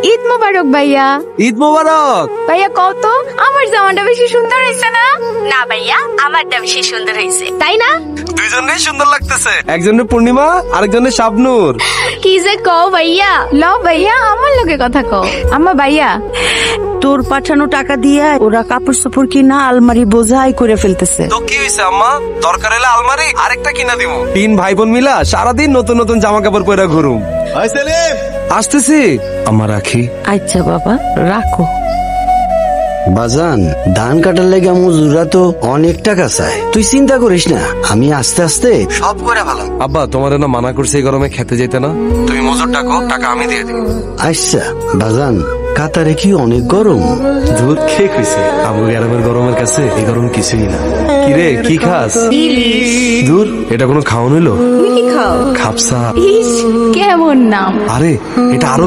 ঈদ মোবারক ভাইয়া। ঈদ মোবারক। ভাইয়া কত আমার জামাটা বেশি সুন্দর হয়েছে না? না ভাইয়া, আমারটা বেশি সুন্দর হয়েছে, তাই না? দুইজনেই সুন্দর লাগতেছে, একজনের পূর্ণিমা আরেকজনের শাবনূর। কি যে কও ভাইয়া, লও ভাইয়া আমার লগে কথা কও। আমার ভাইয়া তোর পাঠানো টাকা দিয়ে ওরা কাপড় চোপড় কিনা আলমারি বোঝাই করে ফেলতেছে। তো কি হইছে আম্মা, দরকার হলে আলমারি আরেকটা কিনা দিব। তিন ভাই বোন মিলা সারাদিন নতুন নতুন জামা কাপড় পরে ঘুরুম। আসতেছি আম্মা, রাখি। আচ্ছা বাবা, রাখো। বাজান, ধান কাটার লেগে মজুরা তো অনেক টাকা চায়, তুই চিন্তা করিস না, আমি আস্তে আস্তে সব করে ভালো। আব্বা তোমার না মানা করছে এই গরমে খেতে যেতে না, তুমি মজুর ডাকো, টাকা আমি দিয়ে দিব। আচ্ছা বাজান, কাতারে কি অনেক গরম? দূর কে কইছে, আবু গ্রামের গরমের কাছে এই গরম কিছুই না। কি রে, কি খাস? দূর, এটা কোনো খাওয়ান হইলো? কি খাও? খাপসা। ইস কেমন নাম। আরে এটা আরো